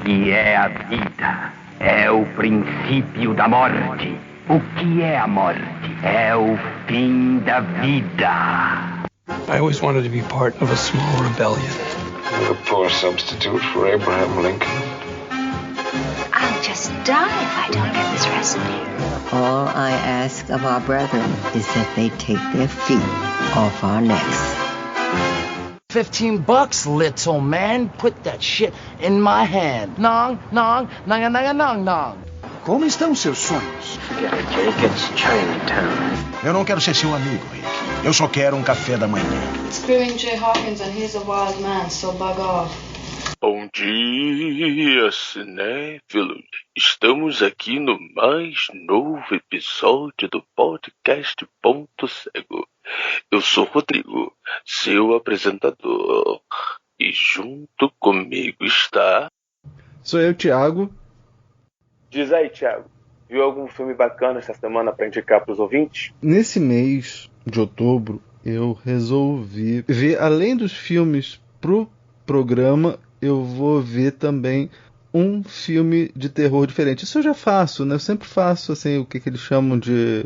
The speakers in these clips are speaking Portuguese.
que é a vida? É o princípio da morte. O que é a morte? É o fim da vida. I always wanted to be part of a small rebellion. You're a poor substitute for Abraham Lincoln. I'll just die if I don't get this recipe. All I ask of our brethren is that they take their feet off our necks. $15, little man. Put that shit in my hand. Nong, nong, nong, nong, nong, nong. Como estão seus sonhos? Forget it, Jake. It's Chinatown. Eu não quero ser seu amigo, Rick. Eu só quero um café da manhã. Screwing Jay Hawkins and he's a wild man, so bug off. Bom dia, cinéfilos. Estamos aqui no mais novo episódio do podcast Ponto Cego. Eu sou Rodrigo, seu apresentador. E junto comigo está... Sou eu, Thiago. Diz aí, Thiago, viu algum filme bacana essa semana para indicar para os ouvintes? Nesse mês de outubro, eu resolvi ver, além dos filmes pro programa, eu vou ver também um filme de terror diferente. Isso eu já faço, né? Eu sempre faço assim, o que eles chamam de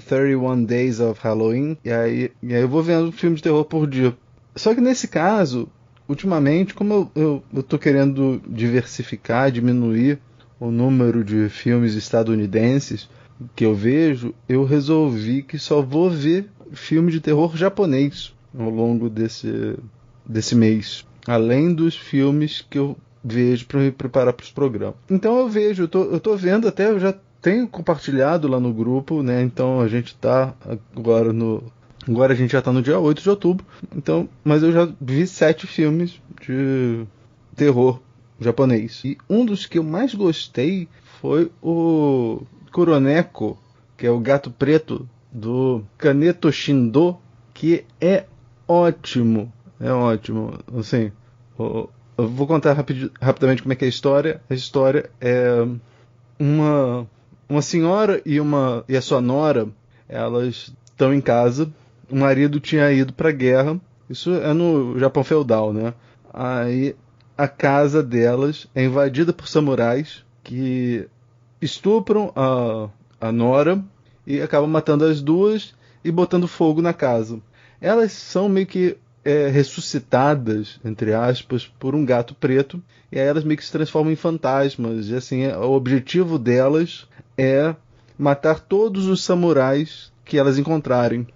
31 Days of Halloween. E aí eu vou vendo um filme de terror por dia. Só que nesse caso, ultimamente, como eu tô querendo diversificar, diminuir o número de filmes estadunidenses que eu vejo, eu resolvi que só vou ver filme de terror japonês ao longo desse mês, além dos filmes que eu vejo para me preparar para os programas. Então eu tô vendo, até eu já tenho compartilhado lá no grupo, né? Então a gente tá agora a gente já tá no dia 8 de outubro, então, mas eu já vi 7 filmes de terror japonês. E um dos que eu mais gostei foi o Kuroneko, que é o gato preto do Kaneto Shindo, que é ótimo. É ótimo. Assim, eu vou contar rapidamente como é que é a história. A história é uma senhora e a sua nora, elas estão em casa. O marido tinha ido para a guerra. Isso é no Japão feudal, né? Aí a casa delas é invadida por samurais que estupram a nora e acabam matando as duas e botando fogo na casa. Elas são meio que ressuscitadas, entre aspas, por um gato preto, e aí elas meio que se transformam em fantasmas. E assim, o objetivo delas é matar todos os samurais que elas encontrarem.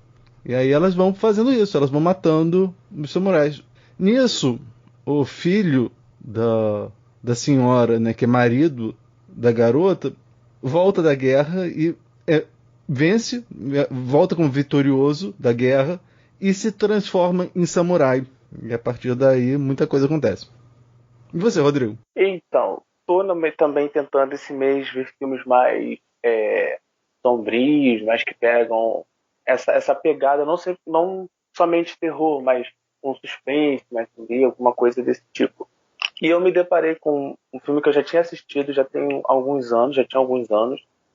E aí elas vão fazendo isso, elas vão matando os samurais. Nisso, o filho da senhora, né, que é marido da garota, volta da guerra e vence, volta como vitorioso da guerra e se transforma em samurai. E a partir daí muita coisa acontece. E você, Rodrigo? Então, tô também tentando esse mês ver filmes mais sombrios, mais que pegam essa pegada, não somente terror, mas um suspense, mais sombrio, alguma coisa desse tipo. E eu me deparei com um filme que eu já tinha assistido, já tinha alguns anos,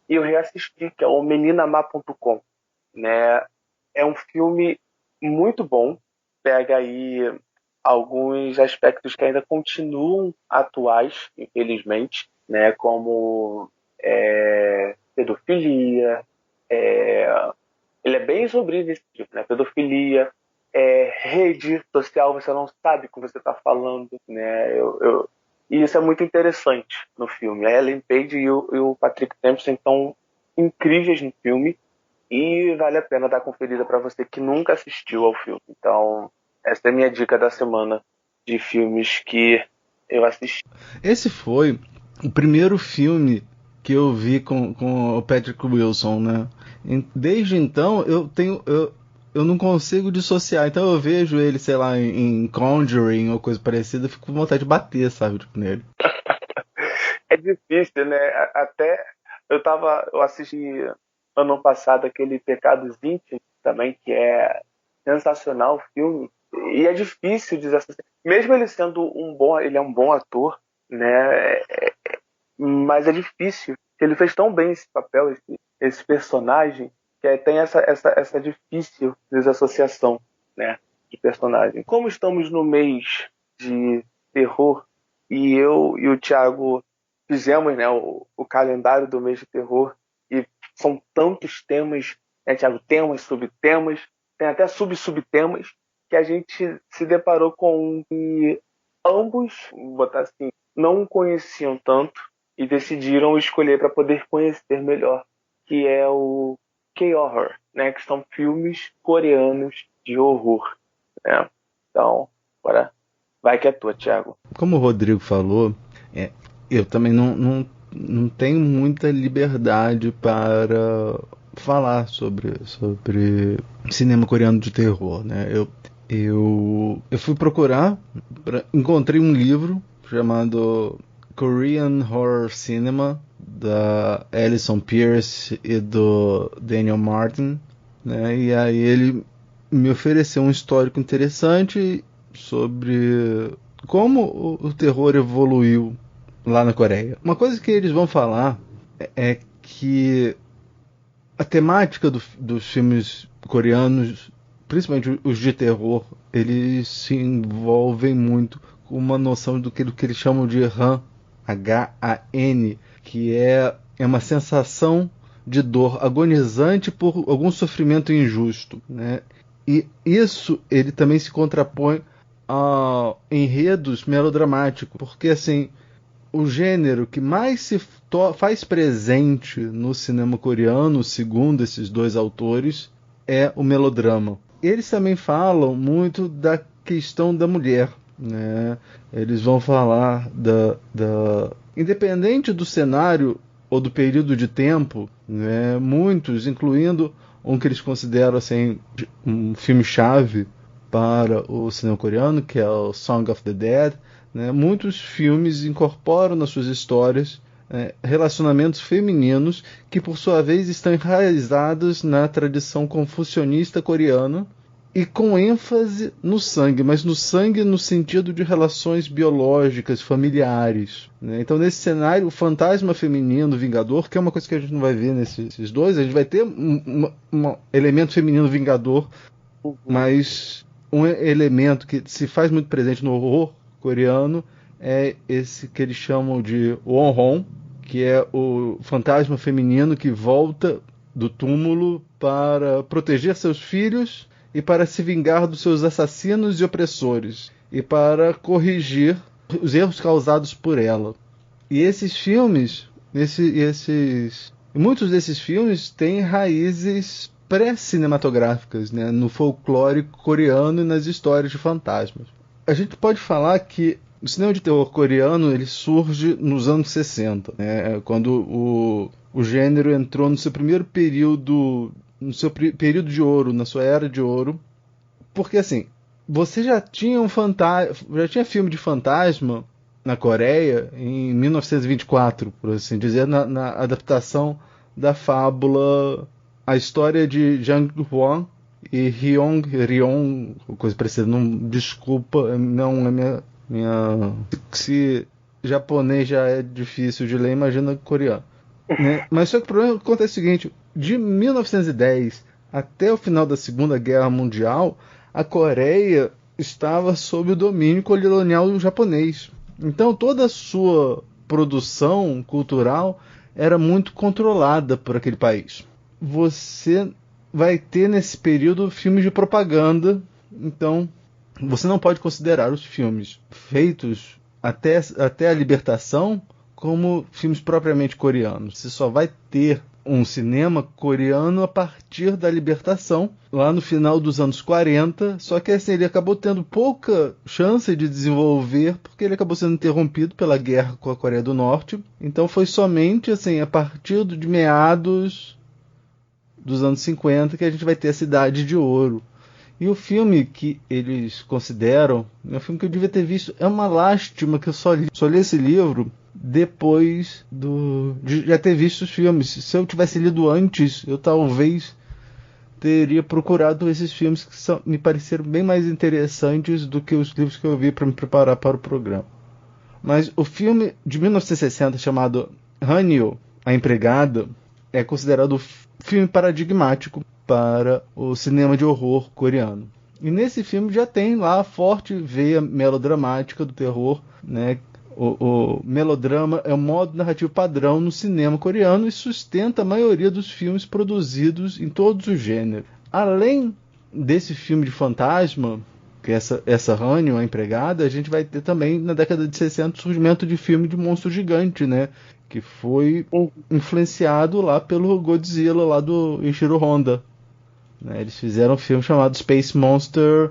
e eu reassisti, que é o meninamá.com, né? É um filme muito bom, pega aí alguns aspectos que ainda continuam atuais, infelizmente, né? Como pedofilia, ele é bem sombrio nesse tipo, né? Pedofilia, rede social, você não sabe com você está falando, né? E isso é muito interessante no filme. A Ellen Page e o Patrick Dempsey estão incríveis no filme e vale a pena dar conferida para você que nunca assistiu ao filme. Então, essa é a minha dica da semana de filmes que eu assisti. Esse foi o primeiro filme que eu vi com o Patrick Wilson, né? Desde então, eu não consigo dissociar. Então eu vejo ele, sei lá, em Conjuring ou coisa parecida, eu fico com vontade de bater, sabe, tipo, nele. É difícil, né? Até eu assisti ano passado aquele Pecados Íntimos também, que é sensacional o filme. E é difícil desassociar. Mesmo ele sendo ele é um bom ator, né? Mas é difícil. Ele fez tão bem esse papel, esse personagem, que tem essa difícil desassociação, né, de personagem. Como estamos no mês de terror E eu e o Thiago fizemos, né, o calendário do mês de terror, e são tantos temas, né, Thiago? Temas, subtemas, tem até subtemas, que a gente se deparou com um que ambos, vou botar assim, não conheciam tanto e decidiram escolher para poder conhecer melhor, que é o K-Horror, né, que são filmes coreanos de horror, né? Então, agora vai que é tua, Thiago. Como o Rodrigo falou, eu também não tenho muita liberdade para falar sobre cinema coreano de terror, né? Eu fui procurar, encontrei um livro chamado Korean Horror Cinema, da Alison Pierce e do Daniel Martin, né? E aí ele me ofereceu um histórico interessante sobre como o terror evoluiu lá na Coreia. Uma coisa que eles vão falar é que a temática dos filmes coreanos, principalmente os de terror, eles se envolvem muito com uma noção do que eles chamam de Han, H-A-N, que é uma sensação de dor agonizante por algum sofrimento injusto, né? E isso ele também se contrapõe a enredos melodramáticos, porque assim, o gênero que mais se faz presente no cinema coreano, segundo esses dois autores, é o melodrama. Eles também falam muito da questão da mulher, né? Eles vão falar independente do cenário ou do período de tempo, né? Muitos, incluindo um que eles consideram assim, um filme-chave para o cinema coreano, que é o Song of the Dead, né? Muitos filmes incorporam nas suas histórias relacionamentos femininos que, por sua vez, estão enraizados na tradição confucionista coreana e com ênfase no sangue, mas no sangue no sentido de relações biológicas, familiares, né? Então, nesse cenário, o fantasma feminino vingador, que é uma coisa que a gente não vai ver nesses dois, a gente vai ter um elemento feminino vingador, mas um elemento que se faz muito presente no horror coreano é esse que eles chamam de Wonhong, que é o fantasma feminino que volta do túmulo para proteger seus filhos e para se vingar dos seus assassinos e opressores e para corrigir os erros causados por ela. E esses filmes, muitos desses filmes têm raízes pré-cinematográficas, né, no folclore coreano e nas histórias de fantasmas. A gente pode falar que o cinema de terror coreano ele surge nos anos 60, né, quando o gênero entrou no seu primeiro período, de ouro, na sua era de ouro, porque assim, você já tinha filme de fantasma na Coreia em 1924, por assim dizer, na adaptação da fábula A História de Jang Hwan e Ryon, coisa parecida. Não, desculpa, não é minha. Se japonês já é difícil de ler, imagina coreano. Né? Mas só que o problema acontece o seguinte: de 1910 até o final da Segunda Guerra Mundial, a Coreia estava sob o domínio colonial japonês. Então toda a sua produção cultural era muito controlada por aquele país. Você vai ter nesse período filmes de propaganda, então você não pode considerar os filmes feitos até a libertação como filmes propriamente coreanos. Você só vai ter um cinema coreano a partir da libertação, lá no final dos anos 40, só que assim, ele acabou tendo pouca chance de desenvolver, porque ele acabou sendo interrompido pela guerra com a Coreia do Norte. Então foi somente assim, a partir de meados dos anos 50 que a gente vai ter a Cidade de Ouro. E o filme que eles consideram, é um filme que eu devia ter visto, é uma lástima que eu só li esse livro depois de já ter visto os filmes. Se eu tivesse lido antes, eu talvez teria procurado esses filmes que me pareceram bem mais interessantes do que os livros que eu vi para me preparar para o programa. Mas o filme de 1960 chamado Hanyo, A Empregada, é considerado o filme paradigmático para o cinema de horror coreano. E nesse filme já tem lá a forte veia melodramática do terror, né, O melodrama é um modo narrativo padrão no cinema coreano e sustenta a maioria dos filmes produzidos em todos os gêneros. Além desse filme de fantasma, que é essa Hanyo, a empregada, a gente vai ter também, na década de 60, o surgimento de filme de monstro gigante, né? Que foi influenciado lá pelo Godzilla, lá do Ishiro Honda. Né? Eles fizeram um filme chamado Space Monster.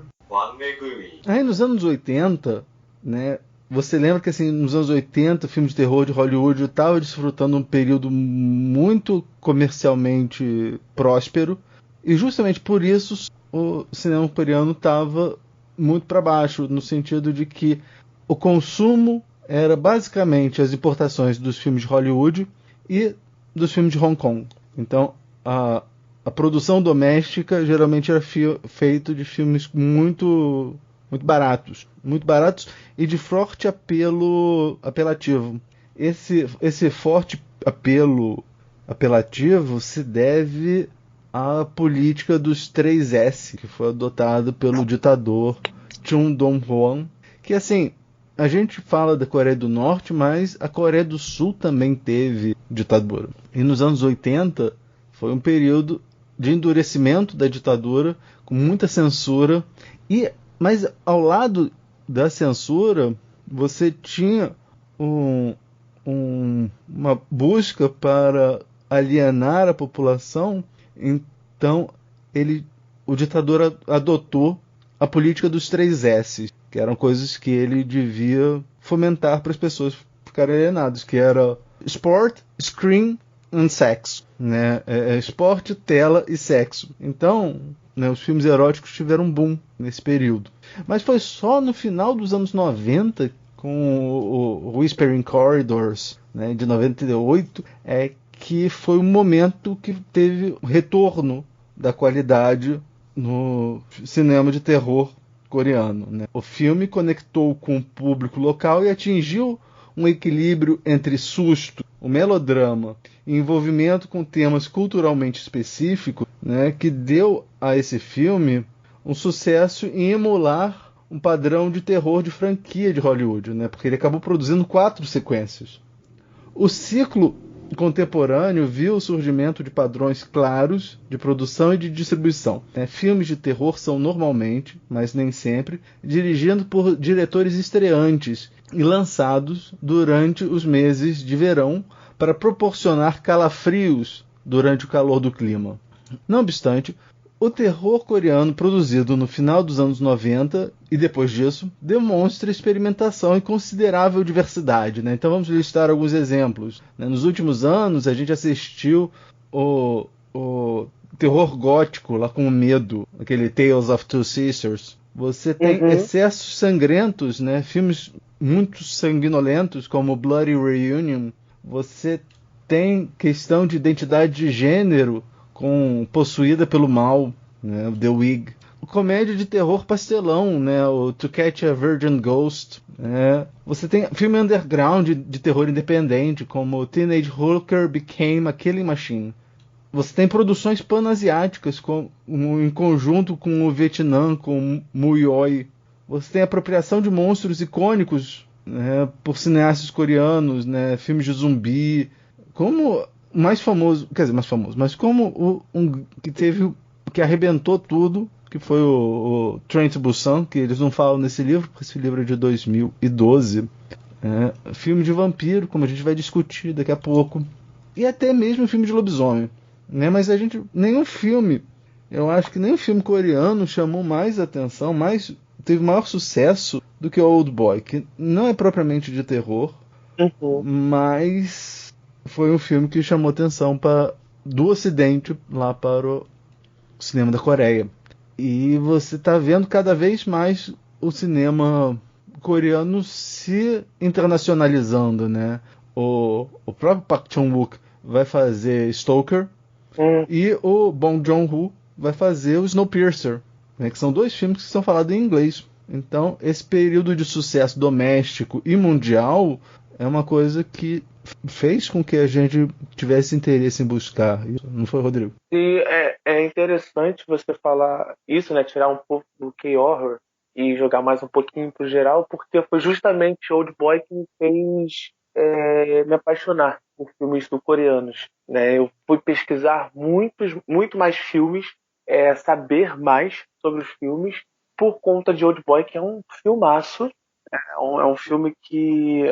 Aí nos anos 80, né? Você lembra que assim, nos anos 80, filmes de terror de Hollywood estava desfrutando um período muito comercialmente próspero, e justamente por isso o cinema coreano estava muito para baixo, no sentido de que o consumo era basicamente as importações dos filmes de Hollywood e dos filmes de Hong Kong. Então a produção doméstica geralmente era feito de filmes muito baratos e de forte apelativo. Esse forte apelativo se deve à política dos 3S, que foi adotado pelo ditador Chun Dong-hwan, que assim, a gente fala da Coreia do Norte, mas a Coreia do Sul também teve ditadura. E nos anos 80 foi um período de endurecimento da ditadura, com muita censura, mas ao lado da censura, você tinha uma busca para alienar a população. Então, o ditador adotou a política dos 3S, que eram coisas que ele devia fomentar para as pessoas ficarem alienadas, que era sport, screen and sex. Né? Esporte, tela e sexo. Então, né, os filmes eróticos tiveram um boom nesse período. Mas foi só no final dos anos 90, com o Whispering Corridors, né, de 98, que foi um momento que teve retorno da qualidade no cinema de terror coreano. Né? O filme conectou com o público local e atingiu um equilíbrio entre susto, o melodrama e envolvimento com temas culturalmente específicos, né, que deu a esse filme um sucesso em emular um padrão de terror de franquia de Hollywood, né, porque ele acabou produzindo 4 sequências. O ciclo contemporâneo viu o surgimento de padrões claros de produção e de distribuição. Filmes de terror são normalmente, mas nem sempre, dirigidos por diretores estreantes e lançados durante os meses de verão para proporcionar calafrios durante o calor do clima. Não obstante, o terror coreano produzido no final dos anos 90 e depois disso demonstra experimentação e considerável diversidade. Né? Então vamos listar alguns exemplos. Nos últimos anos a gente assistiu o terror gótico lá com o Medo, aquele Tales of Two Sisters. Você tem excessos sangrentos, né? Filmes muito sanguinolentos como Bloody Reunion. Você tem questão de identidade de gênero com Possuída pelo Mal, né, The Wig. Comédia de terror pastelão, né, o To Catch a Virgin Ghost. Né. Você tem filme underground de terror independente, como Teenage Hooker Became a Killing Machine. Você tem produções panasiáticas em conjunto com o Vietnã, com Muyoi. Você tem apropriação de monstros icônicos, né, por cineastas coreanos, né, filmes de zumbi, como mais famoso, mas como que arrebentou tudo, que foi o Train to Busan, que eles não falam nesse livro, porque esse livro é de 2012. Filme de vampiro, como a gente vai discutir daqui a pouco. E até mesmo filme de lobisomem. Né? Mas nenhum filme, eu acho que nenhum filme coreano chamou mais atenção, teve maior sucesso do que Old Boy, que não é propriamente de terror, mas foi um filme que chamou atenção do Ocidente lá para o cinema da Coreia. E você está vendo cada vez mais o cinema coreano se internacionalizando, né? O próprio Park Chan-wook vai fazer Stoker e o Bong Joon-ho vai fazer o Snowpiercer, né? Que são 2 filmes que são falados em inglês. Então, esse período de sucesso doméstico e mundial é uma coisa que fez com que a gente tivesse interesse em buscar. Não foi, Rodrigo? E é interessante você falar isso, né? Tirar um pouco do K-horror e jogar mais um pouquinho pro geral, porque foi justamente Old Boy que me fez me apaixonar por filmes sul-coreanos, né? Eu fui pesquisar muito mais filmes, saber mais sobre os filmes por conta de Old Boy, que é um filmaço. É um filme que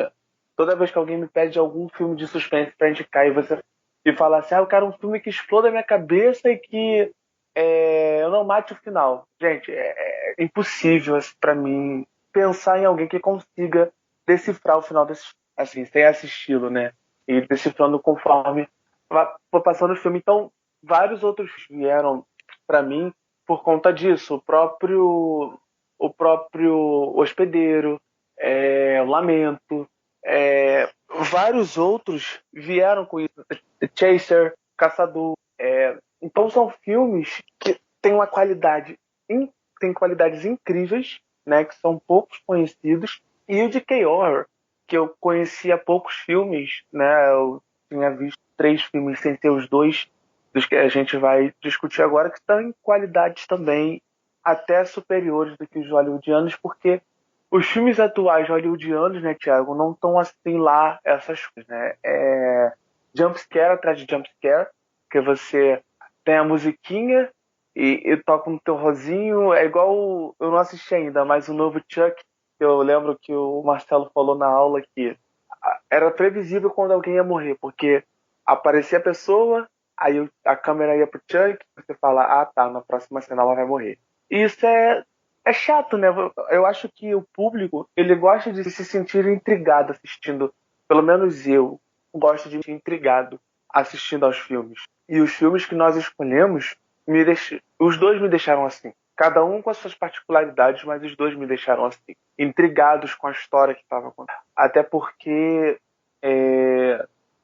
toda vez que alguém me pede algum filme de suspense pra indicar e falar assim, eu quero um filme que exploda a minha cabeça e que eu não mate o final. Gente, é impossível para mim pensar em alguém que consiga decifrar o final desse, assim, sem assisti-lo, né? E decifrando conforme foi passando o filme. Então, vários outros vieram para mim por conta disso. O próprio Hospedeiro, o Lamento, vários outros vieram com isso. The Chaser, Caçador. Então são filmes que têm uma qualidade, têm qualidades incríveis, né, que são poucos conhecidos. E o de K-Horror, que eu conhecia poucos filmes, né, eu tinha visto 3 filmes sem ser os 2 dos que a gente vai discutir agora, que estão em qualidades também até superiores do que os hollywoodianos, porque os filmes atuais hollywoodianos, né, Thiago, não estão assim lá essas coisas, né? Jumpscare atrás de jumpscare, que você tem a musiquinha e toca no teu rosinho. É igual, eu não assisti ainda, mas o novo Chuck, que eu lembro que o Marcelo falou na aula que era previsível quando alguém ia morrer, porque aparecia a pessoa, aí a câmera ia pro Chuck, você fala, tá, na próxima cena ela vai morrer. E isso é chato, né? Eu acho que o público, ele gosta de se sentir intrigado assistindo, pelo menos eu gosto de me sentir intrigado assistindo aos filmes. E os filmes que nós escolhemos, os dois me deixaram assim. Cada um com as suas particularidades, mas os dois me deixaram assim. Intrigados com a história que estava acontecendo. Até porque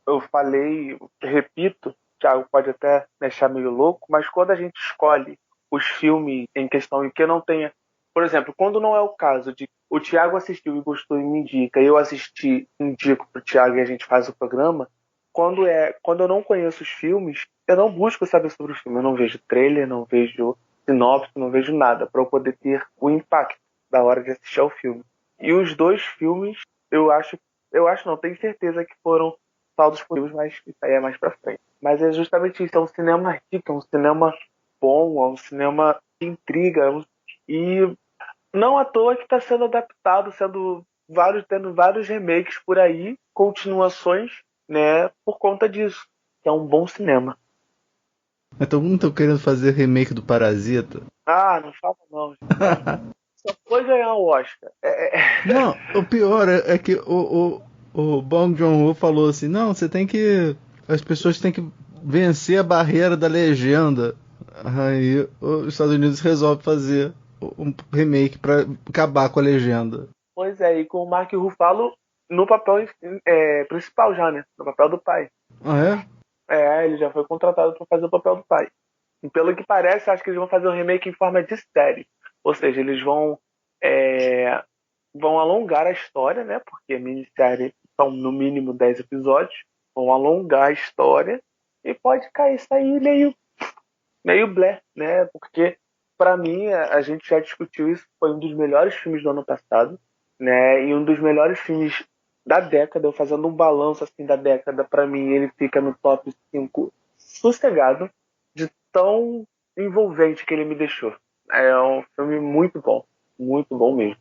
eu falei, repito, Thiago pode até me achar meio louco, mas quando a gente escolhe os filmes em questão e que não tenha... Por exemplo, quando não é o caso de o Thiago assistiu e gostou e me indica, e eu assisti e indico pro Thiago e a gente faz o programa, quando eu não conheço os filmes, eu não busco saber sobre o filme. Eu não vejo trailer, não vejo sinopse, não vejo nada, para eu poder ter o impacto da hora de assistir ao filme. E os 2 filmes, não, tenho certeza que foram saldos positivos, mas isso aí é mais pra frente. Mas é justamente isso, é um cinema rico, é um cinema bom, é um cinema que intriga, e não à toa que está sendo adaptado, tendo vários remakes por aí, continuações, né, por conta disso, que é um bom cinema. Mas todo mundo tá querendo fazer remake do Parasita. Não fala não. Só foi ganhar o Oscar. Não, o pior é que o Bong Joon-ho falou assim, não, as pessoas têm que vencer a barreira da legenda. Aí os Estados Unidos resolve fazer um remake pra acabar com a legenda. Pois é, e com o Mark Ruffalo no papel principal já, né? No papel do pai. Ah, é? Ele já foi contratado para fazer o papel do pai. E pelo que parece, acho que eles vão fazer um remake em forma de série. Ou seja, eles vão alongar a história, né? Porque a minissérie são no mínimo 10 episódios. Vão alongar a história e pode sair meio blé, né? Porque, para mim, a gente já discutiu isso, foi um dos melhores filmes do ano passado, né? E um dos melhores filmes da década. Eu fazendo um balanço assim da década, para mim ele fica no top 5 sossegado, de tão envolvente que ele me deixou. É um filme muito bom mesmo.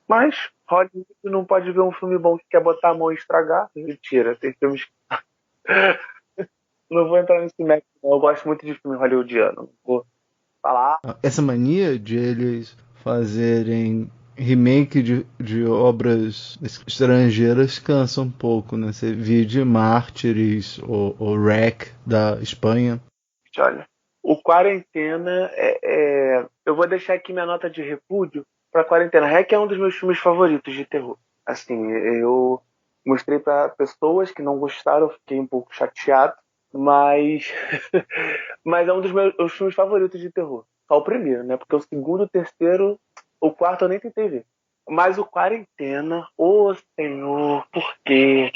Mas Hollywood não pode ver um filme bom que quer botar a mão e estragar. Mentira, tem filmes que... Não vou entrar nesse mérito, não. Eu gosto muito de filme hollywoodiano. Não vou falar. Essa mania de eles fazerem remake de obras estrangeiras cansa um pouco, né? Você viu de Mártires ou Rec da Espanha. Olha, o Quarentena eu vou deixar aqui minha nota de repúdio para Quarentena. Rec é um dos meus filmes favoritos de terror. Assim, eu mostrei para pessoas que não gostaram, eu fiquei um pouco chateado, mas é um dos meus filmes favoritos de terror. Só o primeiro, né? Porque o segundo, o terceiro, o quarto eu nem tentei ver. Mas o Quarentena, senhor, por quê?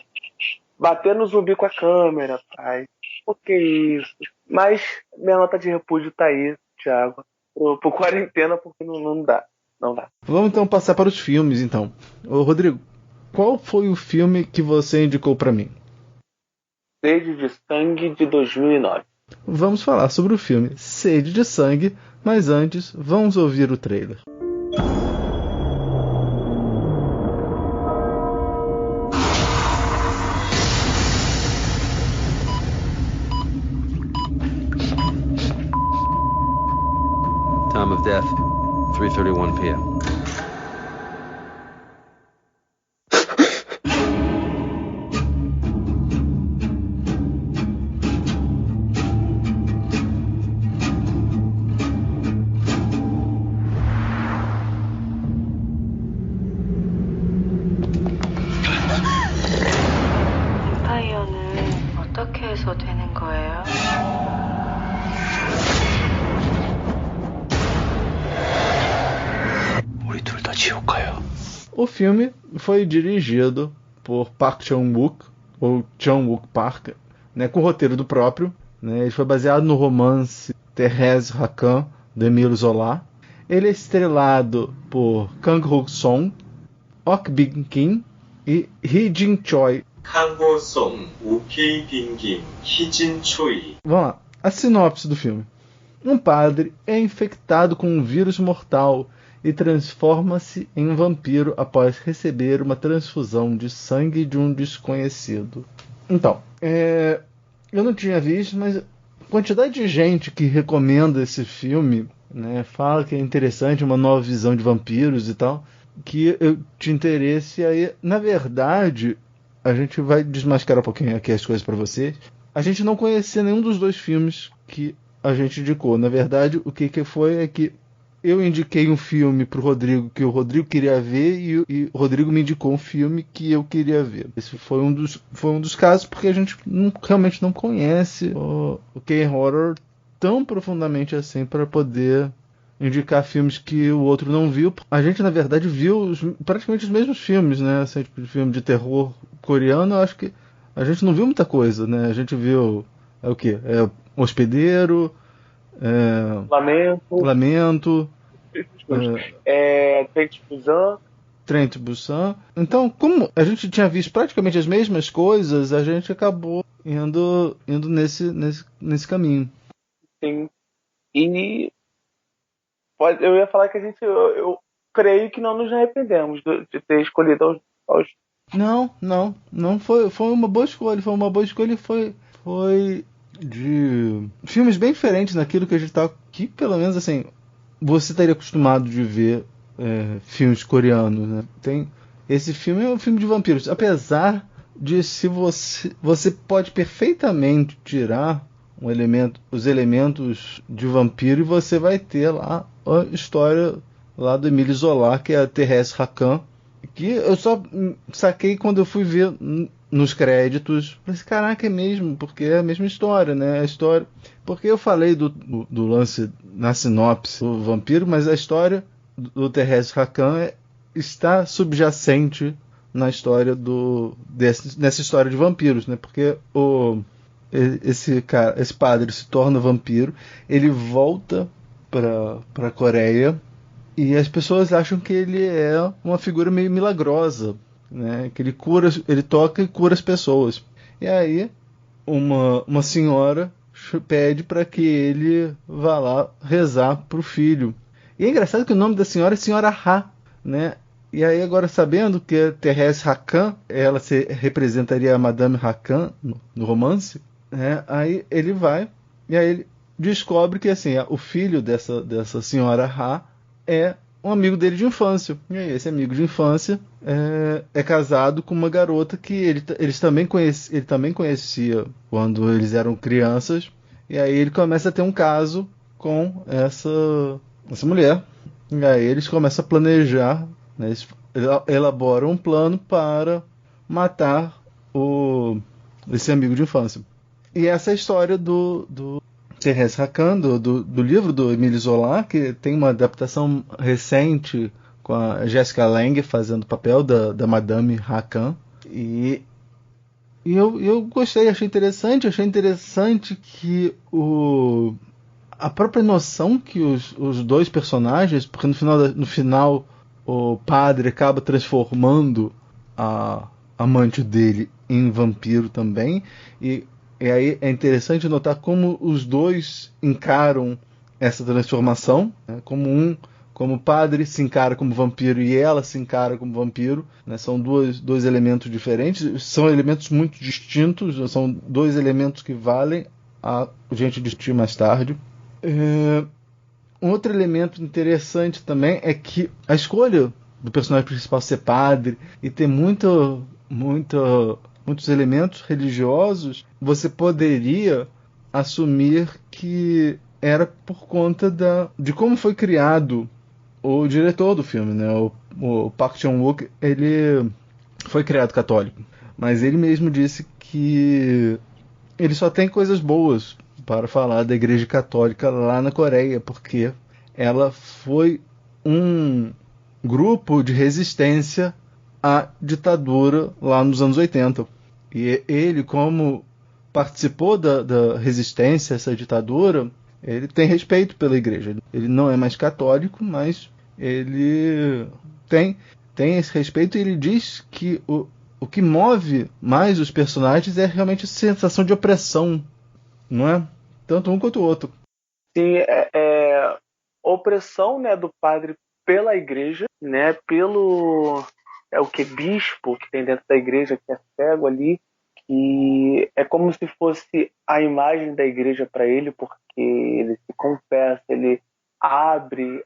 Bater no zumbi com a câmera, pai. Por que isso? Mas minha nota de repúdio tá aí, Thiago. Pro Quarentena, porque não dá. Não dá. Vamos então passar para os filmes, então. Ô, Rodrigo, qual foi o filme que você indicou para mim? Sede de Sangue, de 2009. Vamos falar sobre o filme Sede de Sangue, mas antes, vamos ouvir o trailer. Time of death, 3:31 p.m. 뱀파이어는 어떻게 해서 되는 거예요? 우리 둘 다 지옥 가요. O filme foi dirigido por Park Chan-wook, ou Chan-wook Park, né, com o roteiro do próprio. Né, ele foi baseado no romance Thérèse Raquin, de Émile Zola. Ele é estrelado por Kang Ho-song, Ok Bin-kim e Hee Jin-choi. Kang Ho-song, Ok Bin-kim, Hee Jin-choi. Vamos lá, a sinopse do filme. Um padre é infectado com um vírus mortal e transforma-se em um vampiro após receber uma transfusão de sangue de um desconhecido. Então, eu não tinha visto, mas a quantidade de gente que recomenda esse filme, né, fala que é interessante, uma nova visão de vampiros e tal, que eu tinha interesse aí. Na verdade, a gente vai desmascarar um pouquinho aqui as coisas para vocês. A gente não conhecia nenhum dos dois filmes que a gente indicou. Na verdade, o que foi é que eu indiquei um filme pro Rodrigo que o Rodrigo queria ver e o Rodrigo me indicou um filme que eu queria ver. Esse foi um dos casos porque a gente realmente não conhece o K-Horror tão profundamente assim para poder indicar filmes que o outro não viu. A gente, na verdade, viu praticamente os mesmos filmes, né? Assim, tipo de filme de terror coreano, eu acho que a gente não viu muita coisa, né? A gente viu o quê? Hospedeiro, Lamento, Trem to Busan. Então, como a gente tinha visto praticamente as mesmas coisas, a gente acabou indo nesse caminho. Sim. E eu ia falar que eu creio que não nos arrependemos de ter escolhido aos... Não foi uma boa escolha. Foi uma boa escolha e foi de filmes bem diferentes daquilo que a gente tá aqui, pelo menos assim, você estaria acostumado de ver filmes coreanos, né? Esse filme é um filme de vampiros, apesar de se você pode perfeitamente tirar os elementos de vampiro e você vai ter lá a história lá do Émile Zola, que é a Thérèse Raquin, que eu só saquei quando eu fui ver nos créditos. Falei assim, caraca, é mesmo, porque é a mesma história, né? A história... Porque eu falei do lance na sinopse do vampiro, mas a história do Thérèse Raquin está subjacente na história nessa história de vampiros, né? Porque esse padre se torna vampiro, ele volta para a Coreia e as pessoas acham que ele é uma figura meio milagrosa, né? Que ele toca e cura as pessoas. E aí uma senhora pede para que ele vá lá rezar pro filho. E é engraçado que o nome da senhora é Senhora Ha, né? E aí agora, sabendo que a Thérèse Raquin, ela representaria a Madame Raquin no romance, né? Aí ele vai e aí ele descobre que assim, o filho dessa Senhora Ha é um amigo dele de infância. E aí esse amigo de infância é casado com uma garota que ele também conhecia quando eles eram crianças. E aí ele começa a ter um caso com essa mulher. E aí eles começam a planejar, né, eles elaboram um plano para matar esse amigo de infância. E essa é a história do Thérèse Raquin, do livro do Émile Zola, que tem uma adaptação recente com a Jessica Lange fazendo o papel da Madame Raquin. E eu gostei, achei interessante que a própria noção que os dois personagens, porque no final o padre acaba transformando a amante dele em vampiro também, e aí é interessante notar como os dois encaram essa transformação, né? Como o padre se encara como vampiro e ela se encara como vampiro, né? São dois elementos diferentes, são elementos muito distintos, são dois elementos que valem a gente discutir mais tarde. Um outro elemento interessante também é que a escolha do personagem principal ser padre e ter muitos elementos religiosos, você poderia assumir que era por conta de como foi criado o diretor do filme, né? O Park Chan-wook, ele foi criado católico, mas ele mesmo disse que ele só tem coisas boas para falar da Igreja Católica lá na Coreia, porque ela foi um grupo de resistência à ditadura lá nos anos 80. E ele, como participou da resistência a essa ditadura, ele tem respeito pela igreja. Ele não é mais católico, mas ele tem esse respeito, e ele diz que o que move mais os personagens é realmente a sensação de opressão, não é? Tanto um quanto o outro. Sim, opressão, né, do padre pela igreja, né, pelo bispo que tem dentro da igreja, que é cego ali, que é como se fosse a imagem da igreja para ele, porque ele se confessa, ele abre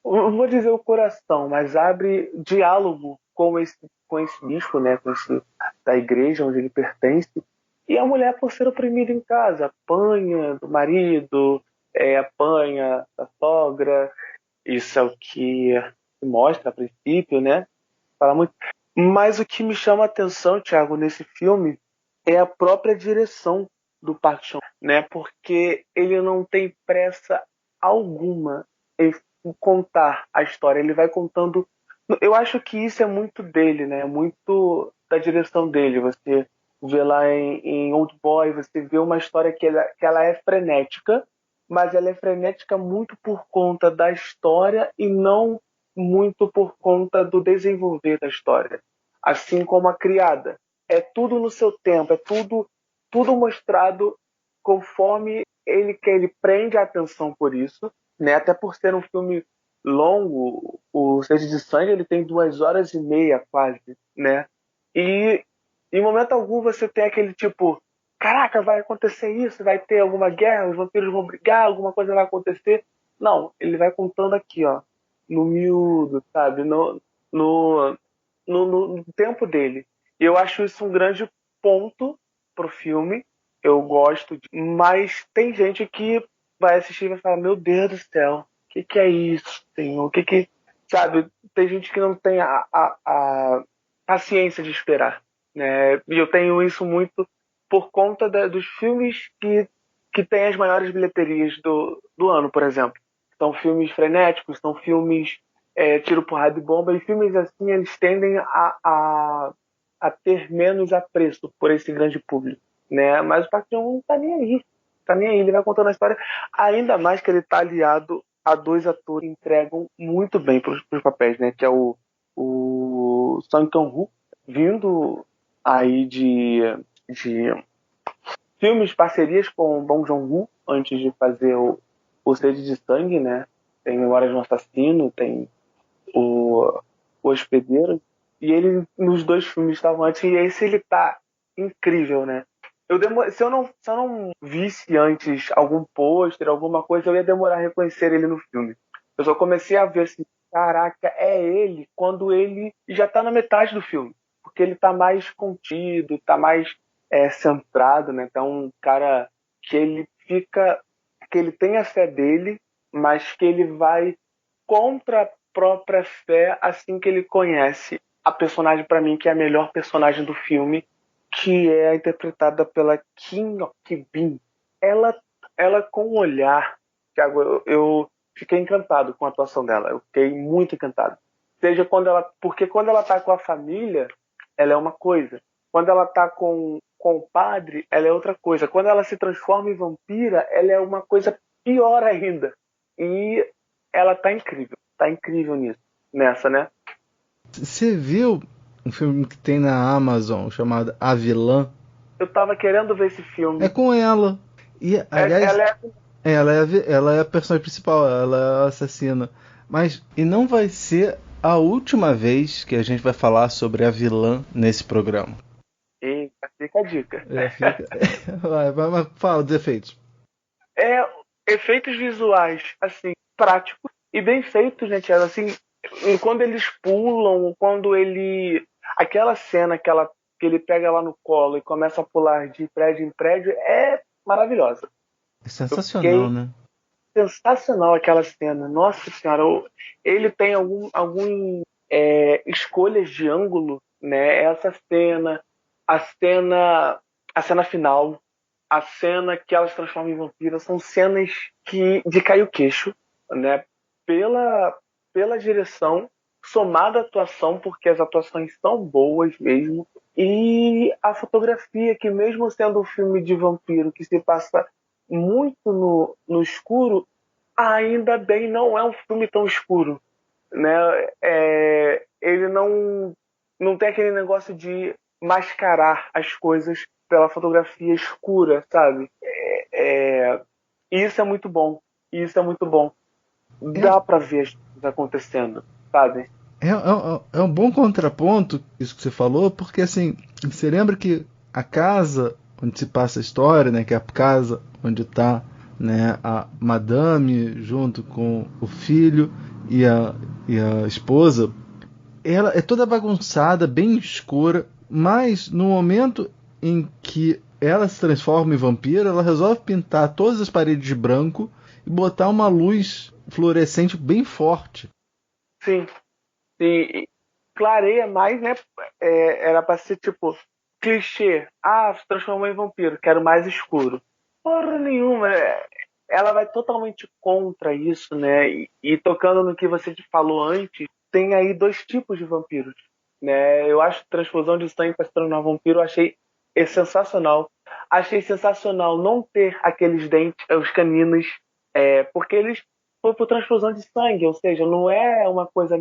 não vou dizer o coração, mas abre diálogo com esse bispo, né, da igreja onde ele pertence. E a mulher, por ser oprimida em casa, apanha do marido, apanha da sogra. Isso é o que mostra a princípio, né? Fala muito. Mas o que me chama a atenção, Thiago, nesse filme é a própria direção do Park Chan, né? Porque ele não tem pressa alguma em contar a história. Ele vai contando. Eu acho que isso é muito dele, né? Muito da direção dele. Você vê lá em Old Boy, você vê uma história que ela é frenética, mas ela é frenética muito por conta da história e não muito por conta do desenvolver da história. Assim como A Criada. É tudo no seu tempo, é tudo mostrado conforme ele quer. Ele prende a atenção por isso, né? Até por ser um filme longo, o Sede de Sangue ele tem 2h30 quase, né? E em momento algum você tem aquele tipo, caraca, vai acontecer isso, vai ter alguma guerra, os vampiros vão brigar, alguma coisa vai acontecer. Não, ele vai contando aqui, ó, no miúdo, sabe? No tempo dele. E eu acho isso um grande ponto pro filme. Eu gosto, mas tem gente que vai assistir e vai falar, meu Deus do céu, o que é isso, Senhor? Sabe? Tem gente que não tem a paciência de esperar, né? E eu tenho isso muito por conta dos filmes que têm as maiores bilheterias do ano, por exemplo. São filmes frenéticos, são filmes tiro, porrada e bomba, e filmes assim eles tendem a ter menos apreço por esse grande público, né? Mas o Park Chan-wook não tá nem aí. Tá nem aí, ele vai contando a história, ainda mais que ele tá aliado a dois atores que entregam muito bem pros papéis, né? Que é o Song Kang-ho, vindo aí de filmes, parcerias com Bong Joon-ho, antes de fazer o Sede de Sangue, né? Tem Memórias de um Assassino, tem o Hospedeiro, e ele nos dois filmes estavam antes, e esse ele tá incrível, né? Se eu não visse antes algum pôster, alguma coisa, eu ia demorar a reconhecer ele no filme. Eu só comecei a ver assim, caraca, é ele, quando ele já tá na metade do filme. Porque ele tá mais contido, tá mais centrado, né? Então, um cara que ele tem a fé dele, mas que ele vai contra a própria fé assim que ele conhece a personagem, para mim, que é a melhor personagem do filme, que é interpretada pela Kim Ok-bin. Ela com o olhar, Thiago, eu fiquei encantado com a atuação dela. Eu fiquei muito encantado. Porque quando ela tá com a família, ela é uma coisa. Quando ela tá com com o padre, ela é outra coisa. Quando ela se transforma em vampira, ela é uma coisa pior ainda. E ela tá incrível nessa, né? Você viu um filme que tem na Amazon chamado A Vilã? Eu tava querendo ver esse filme. É com ela. E, aliás, ela é a personagem principal, ela é a assassina. Mas, e não vai ser a última vez que a gente vai falar sobre a vilã nesse programa. Eita, fica a dica. Vai, fala dos efeitos. Efeitos visuais, assim, práticos e bem feitos, né, Thiago? Assim, quando eles pulam, quando ele... Aquela cena que ele pega lá no colo e começa a pular de prédio em prédio é maravilhosa. É sensacional, né? Sensacional aquela cena. Nossa Senhora, ele tem algum escolhas de ângulo, né? Essa cena, a cena final, a cena que ela se transforma em vampira, são cenas de cair o queixo, né? Pela direção, somada à atuação, porque as atuações são boas mesmo, e a fotografia, que mesmo sendo um filme de vampiro que se passa muito no escuro, ainda bem não é um filme tão escuro, né? Ele não tem aquele negócio de mascarar as coisas pela fotografia escura, sabe? Isso é muito bom. Dá pra ver as coisas acontecendo, sabe? É um bom contraponto isso que você falou, porque assim, você lembra que a casa onde se passa a história, né, que é a casa onde está, né, a madame junto com o filho e a esposa, ela é toda bagunçada, bem escura, mas no momento em que ela se transforma em vampiro, ela resolve pintar todas as paredes de branco e botar uma luz fluorescente bem forte. Sim. E clareia mais, né? Era pra ser tipo clichê. Se transformou em vampiro, quero mais escuro. Porra nenhuma. Ela vai totalmente contra isso, né? E tocando no que você falou antes, tem aí dois tipos de vampiros, né? Eu acho transfusão de sangue para se tornar vampiro, eu achei sensacional. Achei sensacional não ter aqueles dentes, os caninos, porque eles foi por transfusão de sangue, ou seja, não é uma coisa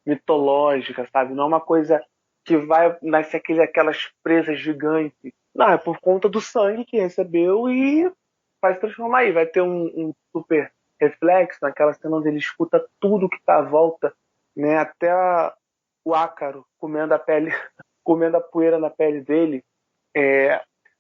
mitológica, sabe? Não é uma coisa que vai nascer aquelas presas gigantes. Não, é por conta do sangue que recebeu e vai se transformar aí. Vai ter um super reflexo naquela cena onde ele escuta tudo que está à volta, né? Até o ácaro comendo a pele, comendo a poeira na pele dele.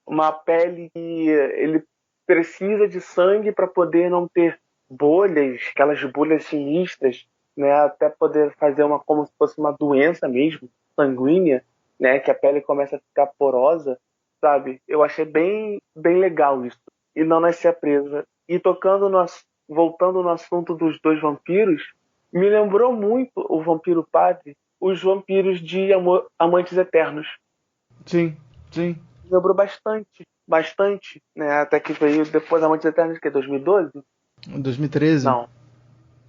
Uma pele que ele precisa de sangue para poder não ter bolhas, aquelas bolhas sinistras, né? Até poder fazer como se fosse uma doença mesmo, sanguínea, né? Que a pele começa a ficar porosa, sabe? Eu achei bem, bem legal isso. E não nascer presa. E voltando no assunto dos dois vampiros, me lembrou muito o Vampiro Padre, os vampiros de Amantes Eternos. Sim. Me lembrou bastante, né? Até que veio depois Amantes Eternos, que é 2012? 2013. Não,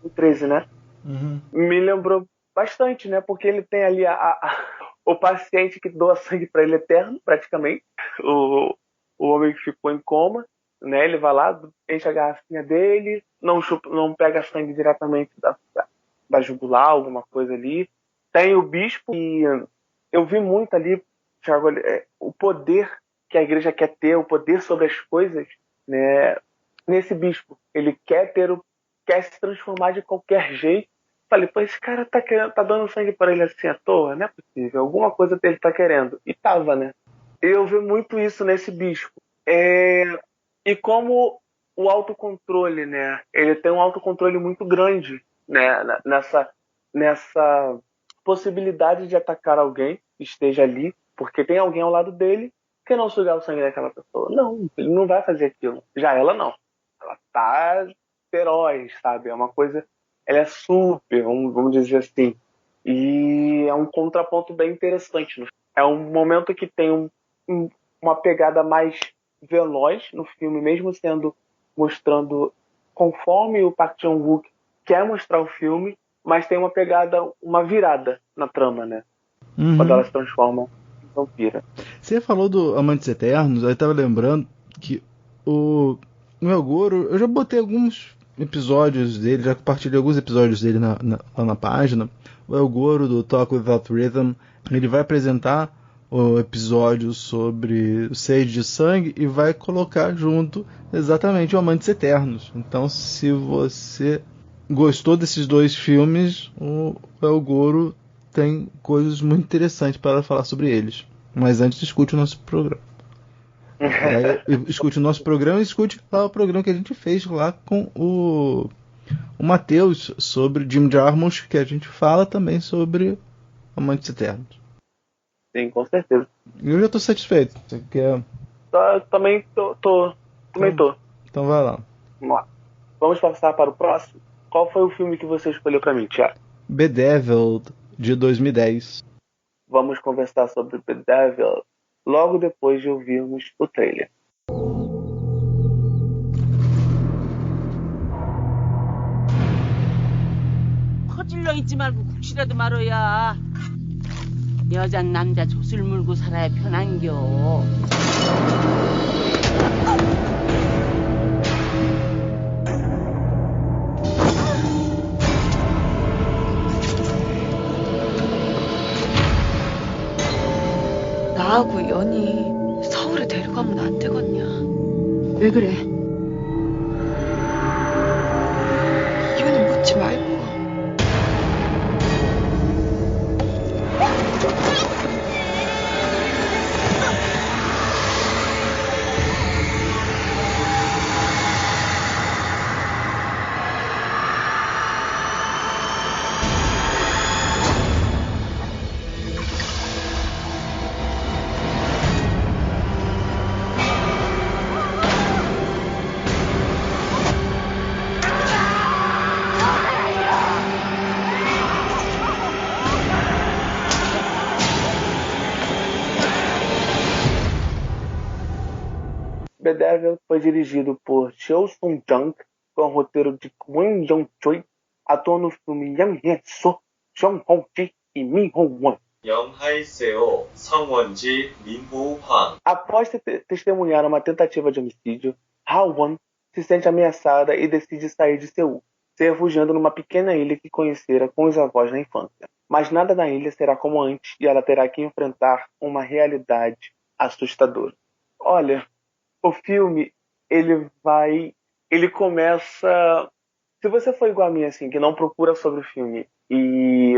2013, né? Uhum. Me lembrou bastante, né? Porque ele tem ali o paciente que doa sangue para ele eterno, praticamente. O homem que ficou em coma, né? Ele vai lá, enche a garrafinha dele, não pega sangue diretamente da jugular, alguma coisa ali. Tem o bispo, e eu vi muito ali, Thiago, o poder que a igreja quer ter, o poder sobre as coisas, né? Nesse bispo. Ele quer se transformar de qualquer jeito. Falei, pô, esse cara tá dando sangue para ele assim à toa? Não é possível. Alguma coisa dele tá querendo. E tava, né? Eu vi muito isso nesse bispo. E como o autocontrole, né? Ele tem um autocontrole muito grande, né? Nessa possibilidade de atacar alguém que esteja ali, porque tem alguém ao lado dele que não sugar o sangue daquela pessoa. Não, ele não vai fazer aquilo. Já ela não. Ela tá feroz, sabe? É uma coisa... Ela é super, vamos dizer assim. E é um contraponto bem interessante. É um momento que tem uma pegada mais veloz no filme, mesmo mostrando conforme o Park Chan-wook quer mostrar o filme, mas tem uma pegada, uma virada na trama, né? Uhum. Quando ela se transforma em vampira. Você falou do Amantes Eternos, aí tava lembrando que o El Goro, eu já botei alguns episódios dele, já compartilhei alguns episódios dele lá na página. O El Goro, do Talk Without Rhythm, ele vai apresentar o episódio sobre o Sede de Sangue e vai colocar junto exatamente o Amantes Eternos. Então, se você gostou desses dois filmes, o El Goro tem coisas muito interessantes para falar sobre eles. Mas antes, escute o nosso programa. Escute o nosso programa e escute lá o programa que a gente fez lá com o Matheus sobre Jim Jarmusch, que a gente fala também sobre Amantes Eternos. Sim, com certeza. Eu já estou satisfeito. Você quer... Também tô. Então vai lá. Vamos lá. Vamos passar para o próximo. Qual foi o filme que você escolheu para mim, Thiago? Bedeviled, de 2010. Vamos conversar sobre Bedeviled logo depois de ouvirmos o trailer. 퍼질러 있지 말고 혹시라도 말어야. 여잔 남자 젖을 물고 살아야 편한겨. 나하고 연희 서울에 데려가면 안 되겠냐? 왜 그래? 이유는 묻지 말고. Bedeviled foi dirigido por Seo Sung-jang, com o roteiro de Kwon Jong-choi, atuou no filme Yang Hye-so, Jong Hong-ji e Min Ho-won. Yang Hae-seo, Song Won-ji, Min Ho-hwan. Após testemunhar uma tentativa de homicídio, Ha-won se sente ameaçada e decide sair de Seul, se refugiando numa pequena ilha que conhecera com os avós na infância. Mas nada na ilha será como antes e ela terá que enfrentar uma realidade assustadora. Olha, o filme, ele começa... Se você for igual a mim, assim, que não procura sobre o filme e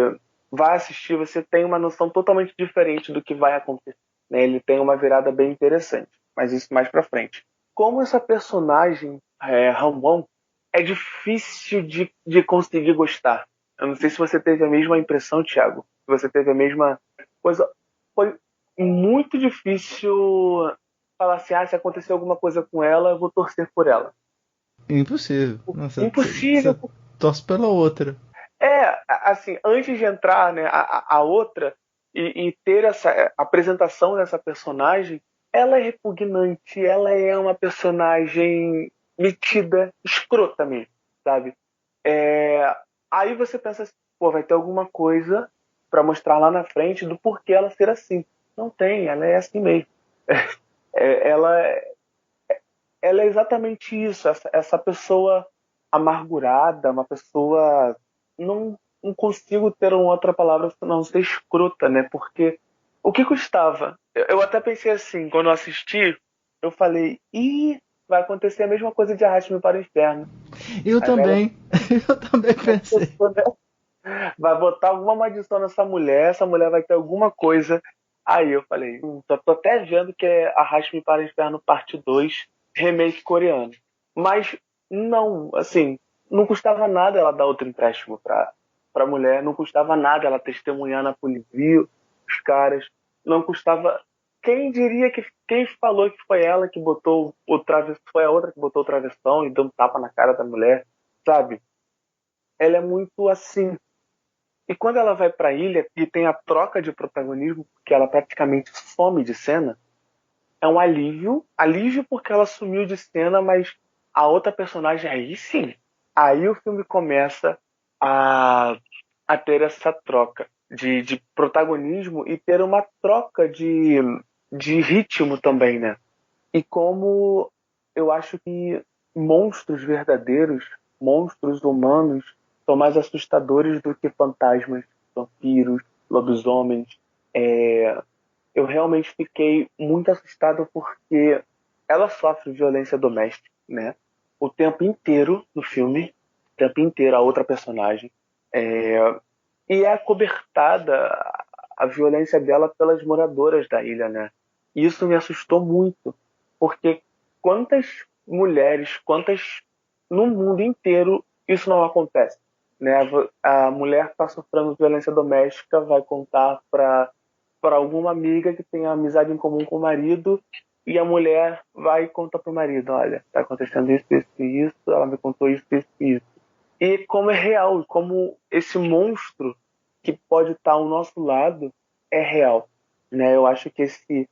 vai assistir, você tem uma noção totalmente diferente do que vai acontecer, né? Ele tem uma virada bem interessante, mas isso mais pra frente. Como essa personagem, Ramon, é difícil de conseguir gostar. Eu não sei se você teve a mesma impressão, Thiago, se você teve a mesma coisa. Foi muito difícil... falar assim, se acontecer alguma coisa com ela, eu vou torcer por ela. Impossível. Nossa, Impossível. Você torce pela outra. Assim, antes de entrar, né, a outra e ter essa apresentação dessa personagem, ela é repugnante, ela é uma personagem metida, escrota mesmo, sabe? Aí você pensa assim, vai ter alguma coisa pra mostrar lá na frente do porquê ela ser assim. Não tem, ela é assim mesmo. Ela é exatamente isso, essa pessoa amargurada, uma pessoa... Não consigo ter uma outra palavra senão ser escrota, né? Porque o que custava? Eu até pensei assim, quando eu assisti, eu falei, vai acontecer a mesma coisa de Arraste-me para o Inferno. Eu também pensei. Vai botar alguma maldição nessa mulher, essa mulher vai ter alguma coisa... Aí eu falei, tô até vendo que é Arraste-me para o Inferno parte 2, remake coreano. Mas não, assim, não custava nada ela dar outro empréstimo pra mulher, não custava nada ela testemunhar na polícia, os caras, não custava... Quem diria quem falou que foi ela que botou o travessão, foi a outra que botou o travessão e deu um tapa na cara da mulher, sabe? Ela é muito assim... E quando ela vai para a ilha e tem a troca de protagonismo, porque ela praticamente some de cena, é um alívio porque ela sumiu de cena, mas a outra personagem aí sim. Aí o filme começa a ter essa troca de protagonismo e ter uma troca de de ritmo também, né? E como eu acho que monstros verdadeiros, monstros humanos, são mais assustadores do que fantasmas, vampiros, lobisomens. Eu realmente fiquei muito assustado porque ela sofre violência doméstica, né? O tempo inteiro no filme, o tempo inteiro a outra personagem. E é acobertada a violência dela pelas moradoras da ilha, né? E isso me assustou muito, porque quantas mulheres, quantas no mundo inteiro isso não acontece, né? A mulher está sofrendo violência doméstica, vai contar para alguma amiga que tem amizade em comum com o marido, e a mulher vai e conta para o marido, olha, está acontecendo isso, isso e isso, ela me contou isso, isso e isso. E como é real, como esse monstro que pode estar ao nosso lado é real, né? Eu acho que esse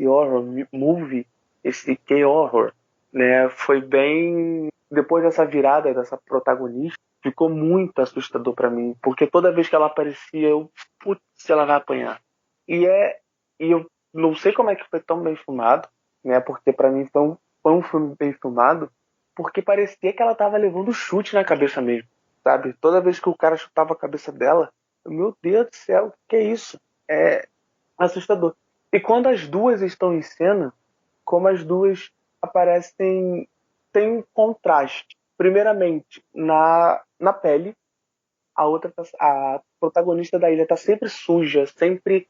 horror movie, esse K-horror, né, foi bem... Depois dessa virada dessa protagonista, ficou muito assustador para mim, porque toda vez que ela aparecia, putz, ela vai apanhar. E eu não sei como é que foi tão bem filmado, né? Porque para mim foi um filme bem filmado, porque parecia que ela tava levando chute na cabeça mesmo, sabe? Toda vez que o cara chutava a cabeça dela, meu Deus do céu, o que é isso? É assustador. E quando as duas estão em cena, como as duas aparecem, tem um contraste. Primeiramente, na pele, a protagonista da ilha tá sempre suja, sempre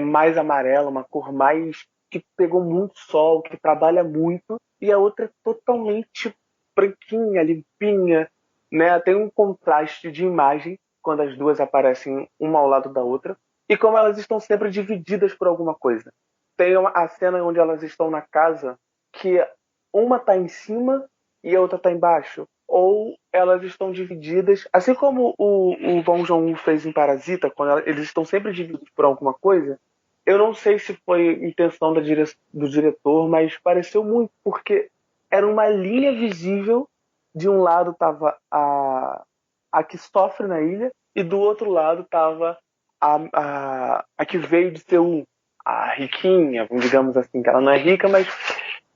mais amarela, uma cor mais que pegou muito sol, que trabalha muito, e a outra é totalmente branquinha, limpinha, né? Tem um contraste de imagem quando as duas aparecem uma ao lado da outra, e como elas estão sempre divididas por alguma coisa. Tem a cena onde elas estão na casa, que uma tá em cima e a outra tá embaixo, ou elas estão divididas, assim como o Bong Joon-ho fez em Parasita, quando eles estão sempre divididos por alguma coisa. Eu não sei se foi intenção do diretor, mas pareceu muito, porque era uma linha visível. De um lado estava a que sofre na ilha, e do outro lado estava a que veio de Seul, a riquinha, digamos assim, que ela não é rica, mas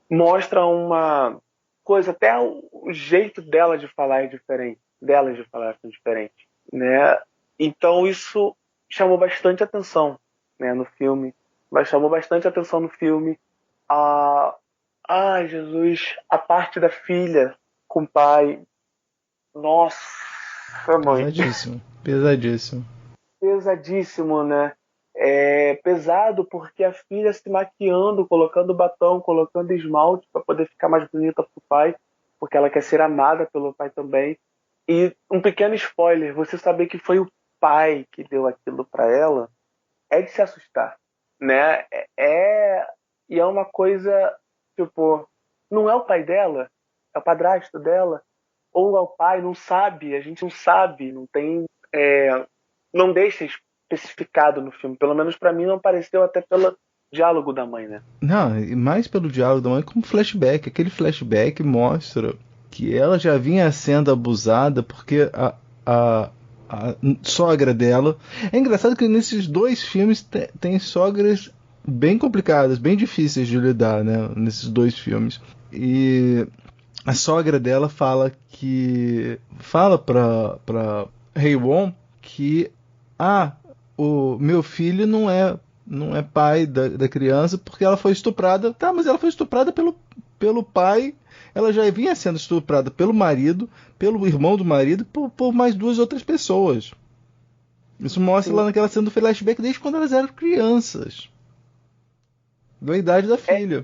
mostra uma coisa, até o jeito dela de falar é diferente, delas de falar são diferentes, né? Então isso chamou bastante atenção, né, no filme, mas chamou bastante atenção no filme. Ai, Jesus, a parte da filha com o pai, nossa, mãe. Pesadíssimo, pesadíssimo. Pesadíssimo, né? É pesado porque a filha se maquiando, colocando batom, colocando esmalte para poder ficar mais bonita pro pai, porque ela quer ser amada pelo pai também. E um pequeno spoiler, você saber que foi o pai que deu aquilo para ela, é de se assustar, né? E é uma coisa, tipo, não é o pai dela, é o padrasto dela, ou é o pai, não sabe, a gente não sabe, não tem, não deixa especificado no filme, pelo menos para mim não apareceu, até pelo diálogo da mãe, né? Não, e mais pelo diálogo da mãe como flashback. Aquele flashback mostra que ela já vinha sendo abusada porque a sogra dela... É engraçado que nesses dois filmes tem sogras bem complicadas, bem difíceis de lidar, né? Nesses dois filmes. E a sogra dela fala pra Hae-won que o meu filho não é pai da criança porque ela foi estuprada. Tá, mas ela foi estuprada pelo pai. Ela já vinha sendo estuprada pelo marido, pelo irmão do marido, por mais duas outras pessoas. Isso mostra lá naquela cena do flashback desde quando elas eram crianças. Da idade da filha.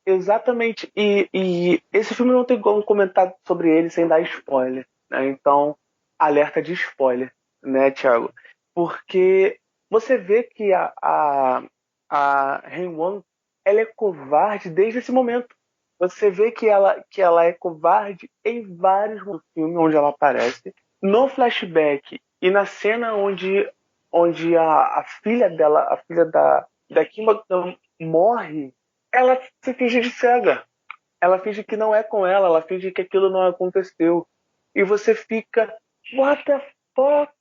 Exatamente. E esse filme não tem como comentar sobre ele sem dar spoiler, né? Então, alerta de spoiler, né, Thiago? Porque você vê que a Hae-won, ela é covarde desde esse momento. Você vê que ela é covarde em vários filmes onde ela aparece. No flashback e na cena onde a filha dela, a filha da Kim Bok-dam morre, ela se finge de cega. Ela finge que não é com ela finge que aquilo não aconteceu. E você fica, what the fuck?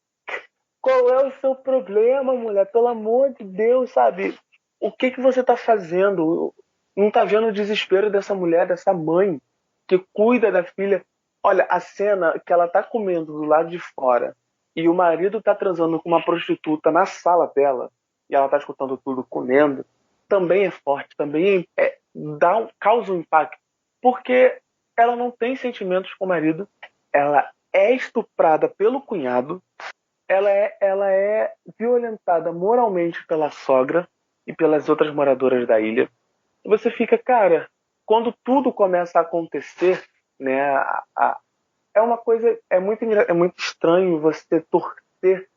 Qual é o seu problema, mulher? Pelo amor de Deus, sabe? o que você tá fazendo? Não tá vendo o desespero dessa mulher, dessa mãe que cuida da filha? Olha, a cena que ela tá comendo do lado de fora e o marido tá transando com uma prostituta na sala dela e ela tá escutando tudo comendo, também é forte, também causa um impacto. Porque ela não tem sentimentos com o marido, ela é estuprada pelo cunhado, ela é violentada moralmente pela sogra e pelas outras moradoras da ilha. E você fica, cara, quando tudo começa a acontecer, né, é uma coisa, é muito estranho você torcer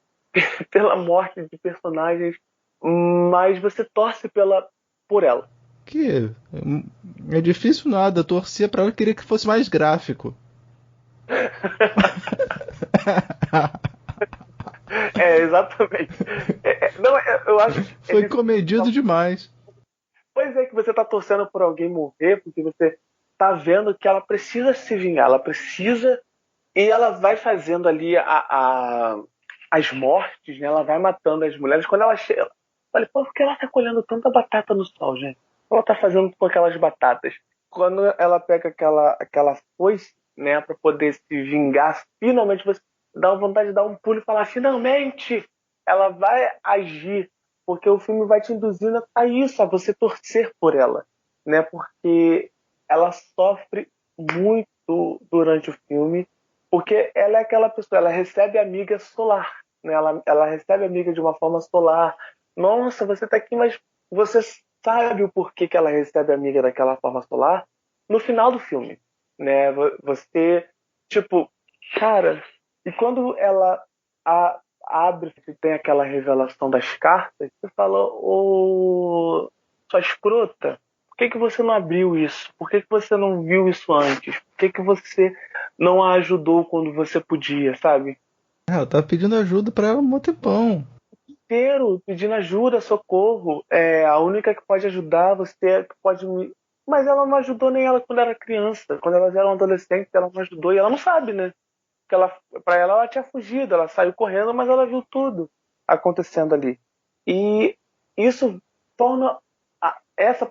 pela morte de personagens, mas você torce por ela. Que é difícil nada, torcer pra ela, queria que fosse mais gráfico. Exatamente. Não, eu acho que foi comedido demais. Pois é, que você tá torcendo por alguém morrer, porque você tá vendo que ela precisa se vingar, ela precisa, e ela vai fazendo ali as mortes, né? Ela vai matando as mulheres. Quando ela chega, olha, por que ela tá colhendo tanta batata no sol, gente? O que ela tá fazendo com aquelas batatas? Quando ela pega aquela foice, né, pra poder se vingar, finalmente você dá vontade de dar um pulo e falar, finalmente ela vai agir, porque o filme vai te induzindo a isso, a você torcer por ela, né? Porque ela sofre muito durante o filme, porque ela é aquela pessoa, ela recebe amiga solar, né? Ela recebe amiga de uma forma solar. Nossa, você tá aqui, mas você sabe o porquê que ela recebe amiga daquela forma solar no final do filme, né? Você, tipo, cara, e quando ela abre e tem aquela revelação das cartas, você fala, ô, sua escrota, por que você não abriu isso? Por que você não viu isso antes? Por que você não a ajudou quando você podia, sabe? Eu tava pedindo ajuda pra ela um tempão. Inteiro, pedindo ajuda, socorro. A única que pode ajudar, você que pode me... Mas ela não ajudou nem ela quando era criança. Quando elas eram adolescentes, ela não ajudou. E ela não sabe, né? Pra ela tinha fugido. Ela saiu correndo, mas ela viu tudo acontecendo ali. E isso torna essa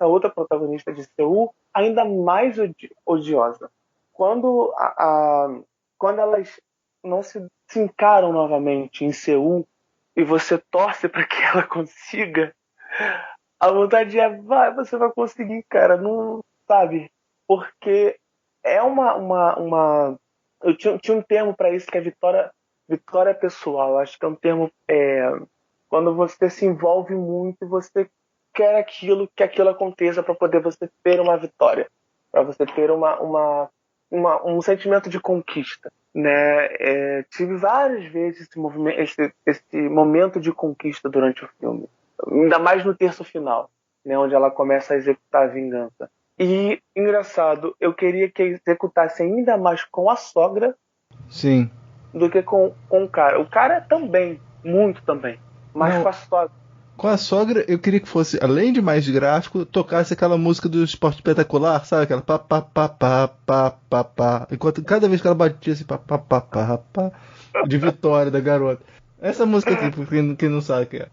outra protagonista de Seul ainda mais odiosa. Quando elas não se encaram novamente em Seul e você torce para que ela consiga, a vontade você vai conseguir, cara, não sabe? Porque é eu tinha um termo para isso que é vitória pessoal. Acho que é um termo quando você se envolve muito, você quer que aquilo aconteça para poder você ter uma vitória, para você ter um sentimento de conquista, né? Tive várias vezes esse momento de conquista durante o filme, ainda mais no terço final, né, onde ela começa a executar a vingança. E, engraçado, eu queria que executasse ainda mais com a sogra. Sim. Do que com o cara. O cara também, muito também, mas não, com a sogra. Com a sogra, eu queria que fosse, além de mais gráfico, tocasse aquela música do Esporte Espetacular, sabe? Aquela pá, pá, pá, pá, pá, pá, pá. Enquanto cada vez que ela batia assim, pá, pá, pá, pá, pá, de vitória da garota. Essa música aqui, pra quem não sabe o que é.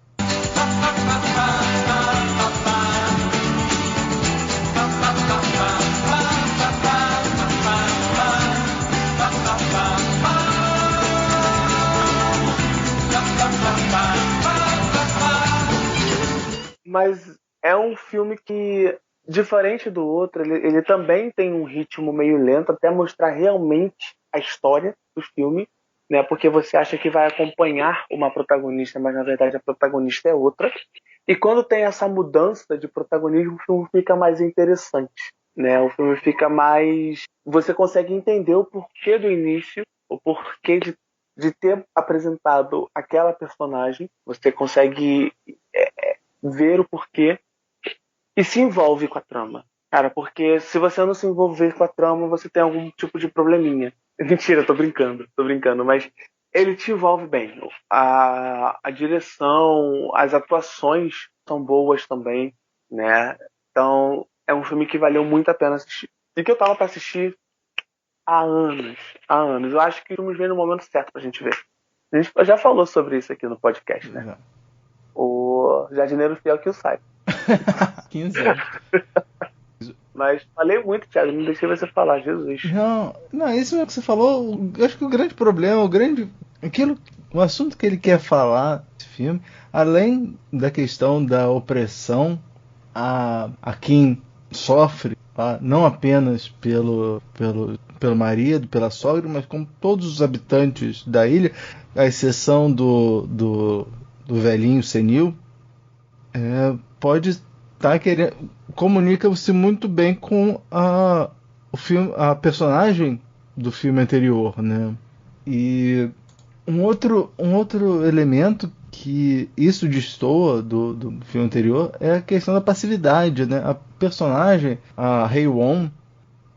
Mas é um filme que, diferente do outro, ele também tem um ritmo meio lento, até mostrar realmente a história do filme, né? Porque você acha que vai acompanhar uma protagonista, mas na verdade a protagonista é outra. E quando tem essa mudança de protagonismo, o filme fica mais interessante, né? O filme fica mais... Você consegue entender o porquê do início, o porquê de ter apresentado aquela personagem. Você consegue ver o porquê e se envolve com a trama. Cara, porque se você não se envolver com a trama, você tem algum tipo de probleminha. Mentira, tô brincando, mas ele te envolve bem. A direção, as atuações são boas também, né? Então, é um filme que valeu muito a pena assistir. E que eu tava pra assistir há anos. Eu acho que vamos ver no momento certo pra gente ver. A gente já falou sobre isso aqui no podcast, né? sou jardineiro fiel que o sai. 15 anos. Mas falei muito, Thiago, não deixei você falar, Jesus. Não, isso mesmo que você falou, eu acho que o grande problema, o assunto que ele quer falar nesse filme, além da questão da opressão a quem sofre, tá? Não apenas pelo marido, pela sogra, mas como todos os habitantes da ilha, à exceção do velhinho senil, pode estar querendo, comunica-se muito bem com a personagem do filme anterior, né? E um outro elemento que isso destoa do filme anterior é a questão da passividade, né? A personagem, a Hae-won,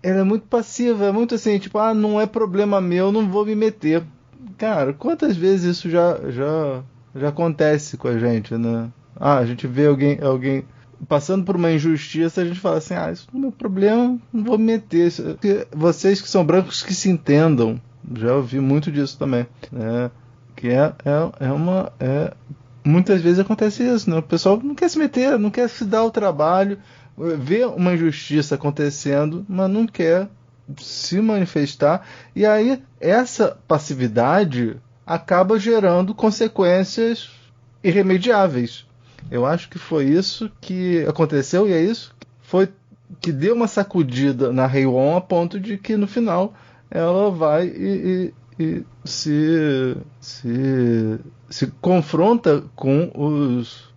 ela é muito passiva, é muito assim, tipo, não é problema meu, não vou me meter. Cara, quantas vezes isso já acontece com a gente, né? A gente vê alguém passando por uma injustiça, a gente fala assim, isso não é meu problema, não vou me meter. Vocês que são brancos que se entendam, já ouvi muito disso também, né? Que muitas vezes acontece isso, né? O pessoal não quer se meter, não quer se dar o trabalho, vê uma injustiça acontecendo, mas não quer se manifestar, e aí essa passividade acaba gerando consequências irremediáveis. Eu acho que foi isso que aconteceu, e é isso que deu uma sacudida na Hae-won a ponto de que no final ela vai e se confronta com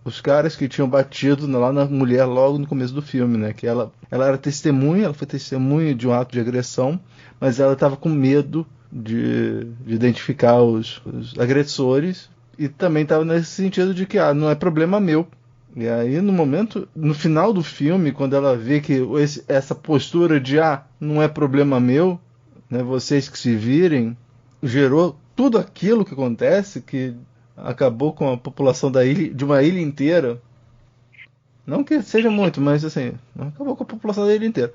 os caras que tinham batido lá na mulher logo no começo do filme, né? Que ela era testemunha, ela foi testemunha de um ato de agressão, mas ela estava com medo de identificar os agressores, e também estava nesse sentido de que não é problema meu. E aí no final do filme, quando ela vê que essa postura de não é problema meu, né, vocês que se virem, gerou tudo aquilo que acontece, que acabou com a população da ilha, de uma ilha inteira. Não que seja muito, mas assim, acabou com a população da ilha inteira.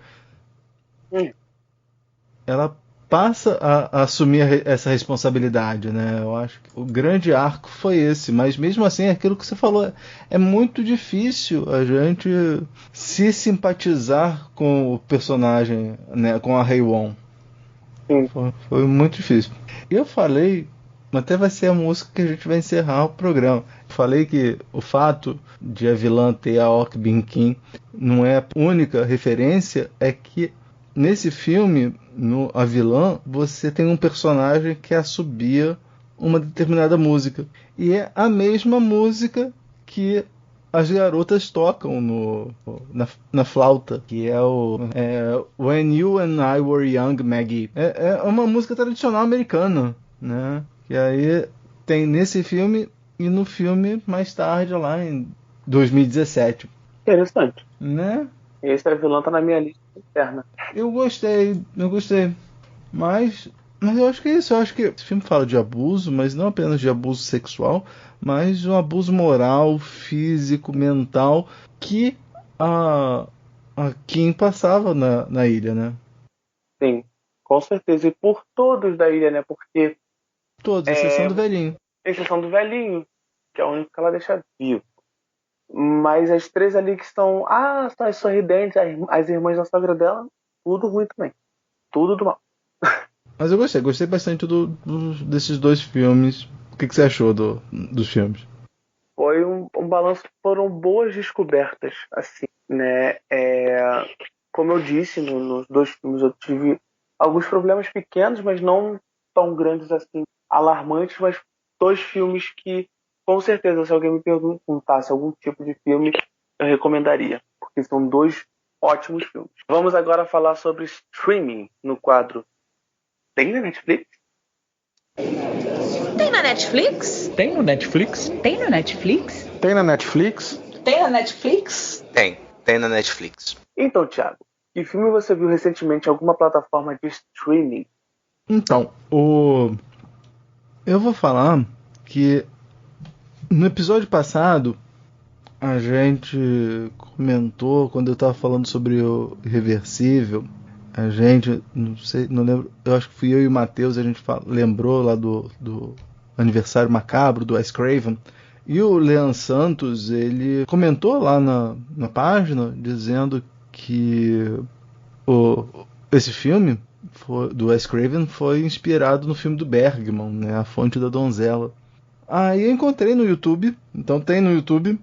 Ela passa a assumir essa responsabilidade, né? Eu acho que o grande arco foi esse, mas mesmo assim, é aquilo que você falou, é muito difícil a gente se simpatizar com o personagem, né, com a Hae-won. Foi muito difícil. Eu falei, até vai ser a música que a gente vai encerrar o programa. Falei que o fato de a vilã ter a Ok Bin-Kim não é a única referência, é que nesse filme, a vilã, você tem um personagem que assobia uma determinada música. E é a mesma música que as garotas tocam na flauta, que é o When You and I Were Young, Maggie. É uma música tradicional americana, né? Que aí tem nesse filme e no filme mais tarde, lá em 2017. Interessante. Né? Esse vilão tá na minha lista interna. Eu gostei. Mas eu acho que é isso. Eu acho que esse filme fala de abuso, mas não apenas de abuso sexual, mas de um abuso moral, físico, mental, que a Kim passava na ilha, né? Sim, com certeza. E por todos da ilha, né? Porque... Todos, exceção do velhinho. Exceção do velhinho, que é o único que ela deixa vivo. Mas as três ali que estão... são as sorridentes, as irmãs da sogra dela, tudo ruim também. Tudo do mal. Mas eu gostei bastante desses dois filmes. O que você achou dos filmes? Foi um balanço, foram boas descobertas, assim, né? Como eu disse, nos dois filmes eu tive alguns problemas pequenos, mas não tão grandes assim, alarmantes, mas dois filmes que, com certeza, se alguém me perguntasse algum tipo de filme, eu recomendaria, porque são dois ótimos filmes. Vamos agora falar sobre streaming no quadro Tem na Netflix? Tem na Netflix? Tem no Netflix? Tem no Netflix? Tem na Netflix? Tem na Netflix? Tem na Netflix. Então, Thiago, que filme você viu recentemente em alguma plataforma de streaming? Então, eu vou falar que no episódio passado a gente comentou, quando eu estava falando sobre o Irreversível, a gente, não lembro, eu acho que fui eu e o Matheus, a gente lembrou lá do aniversário macabro do Wes Craven, E o Lean Santos, ele comentou lá na página, dizendo que esse filme do Wes Craven foi inspirado no filme do Bergman, né, A Fonte da Donzela. Aí eu encontrei no YouTube, então tem no YouTube,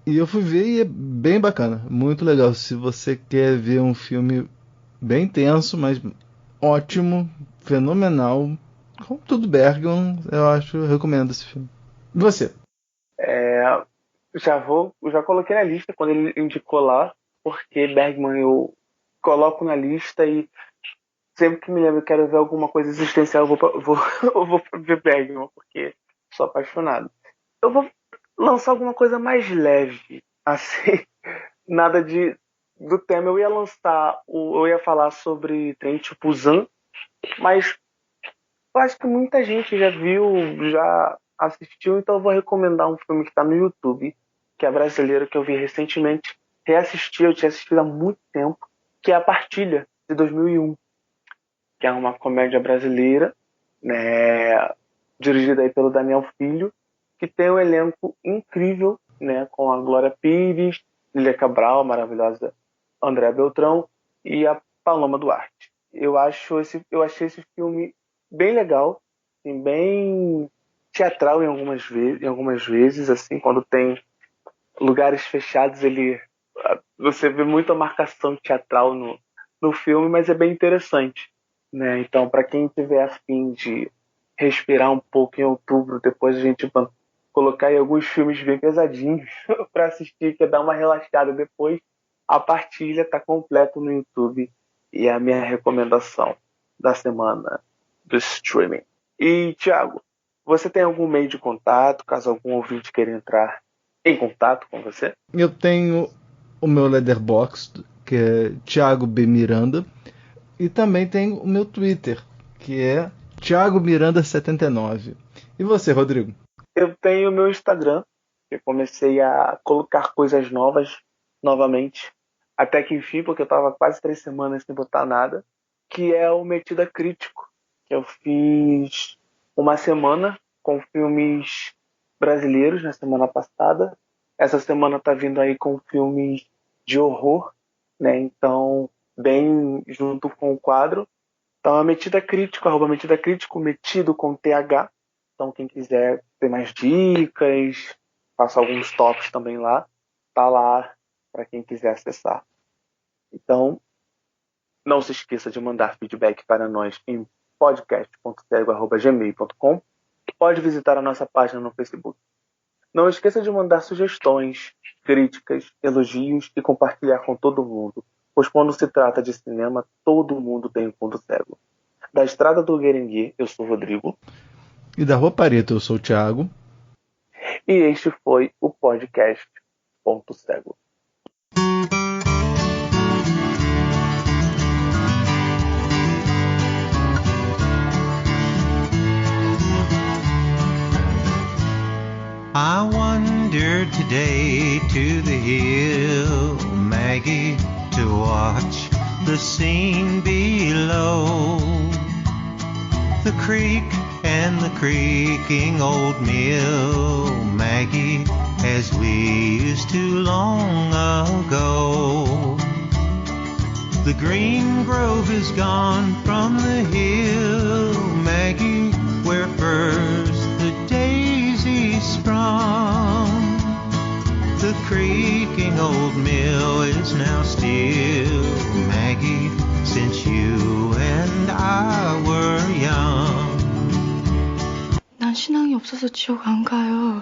e eu fui ver e é bem bacana, muito legal. Se você quer ver um filme bem tenso, mas ótimo, fenomenal, como tudo Bergman, eu recomendo esse filme. E você? Já coloquei na lista quando ele indicou lá, porque Bergman eu coloco na lista e sempre que me lembro que quero ver alguma coisa existencial, eu vou ver Bergman, porque sou apaixonado. Eu vou lançar alguma coisa mais leve, assim, nada do tema. Eu ia falar sobre Trem to Busan, mas eu acho que muita gente já viu, já assistiu, então eu vou recomendar um filme que está no YouTube, que é brasileiro, que eu vi recentemente, eu tinha assistido há muito tempo, que é A Partilha, de 2001, que é uma comédia brasileira, né, dirigida aí pelo Daniel Filho, que tem um elenco incrível, né, com a Glória Pires, Lília Cabral, maravilhosa André Beltrão, e a Paloma Duarte. Eu achei esse filme bem legal, assim, bem teatral em algumas vezes, assim, quando tem lugares fechados, você vê muita marcação teatral no filme, mas é bem interessante, né? Então, para quem tiver a fim de respirar um pouco em outubro, depois a gente vai colocar aí alguns filmes bem pesadinhos para assistir, que é dar uma relaxada depois. A Partilha está completo no YouTube e é a minha recomendação da semana do streaming. E, Thiago, você tem algum meio de contato, caso algum ouvinte queira entrar em contato com você? Eu tenho o meu Letterboxd, que é Thiago B. Miranda, e também tenho o meu Twitter, que é Thiago Miranda79. E você, Rodrigo? Eu tenho o meu Instagram, que eu comecei a colocar coisas novamente, até que enfim, porque eu estava quase 3 semanas sem botar nada, que é o Metida Crítico, que eu fiz uma semana com filmes brasileiros na semana passada. Essa semana tá vindo aí com filmes de horror, né? Então, bem junto com o quadro. Então, é Metida Crítico, @Metida Crítico, metido com TH. Então, quem quiser ter mais dicas, faço alguns tops também lá. Tá lá para quem quiser acessar. Então, não se esqueça de mandar feedback para nós em podcast.cego@gmail.com. Pode visitar a nossa página no Facebook. Não esqueça de mandar sugestões, críticas, elogios e compartilhar com todo mundo, pois quando se trata de cinema, todo mundo tem um ponto cego. Da Estrada do Guerengue, eu sou o Rodrigo. E da Rua Pareta, eu sou o Thiago. E este foi o podcast Ponto Cego. I wandered today to the hill, Maggie, to watch the scene below. The creek and the creaking old mill, Maggie, as we used to long ago. The green grove is gone from the hill, Maggie, where first the daisy sprung. The creaking old mill is now still, Maggie, since you and I were young. 난 신앙이 없어서 지옥 안 가요.